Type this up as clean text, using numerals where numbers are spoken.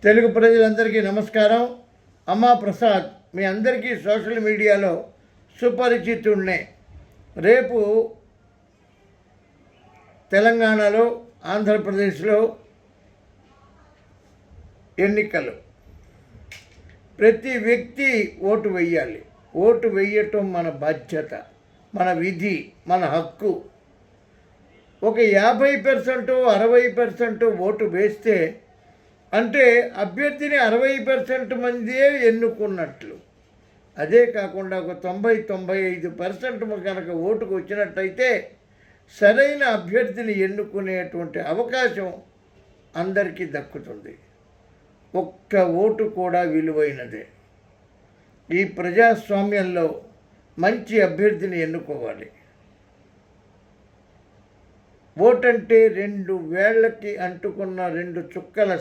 తెలుగు ప్రజలందరికీ నమస్కారం. అమ్మా ప్రసాద్ మీ అందరికీ సోషల్ మీడియాలో సుపరిచితుడినే. రేపు తెలంగాణలో ఆంధ్రప్రదేశ్లో ఎన్నికలు. ప్రతి వ్యక్తి ఓటు వేయాలి. ఓటు వేయటం మన బాధ్యత, మన విధి, మన హక్కు. ఒక 50% 60% ఓటు వేస్తే అంటే అభ్యర్థిని 60% మందే ఎన్నుకున్నట్లు. అదే కాకుండా ఒక 90-95% కనుక ఓటుకు వచ్చినట్టయితే సరైన అభ్యర్థిని ఎన్నుకునేటువంటి అవకాశం అందరికీ దక్కుతుంది. ఒక్క ఓటు కూడా విలువైనదే. ఈ ప్రజాస్వామ్యంలో మంచి అభ్యర్థిని ఎన్నుకోవాలి. ఓటంటే 2 వేళ్ళకి అంటుకున్న 2 చుక్కల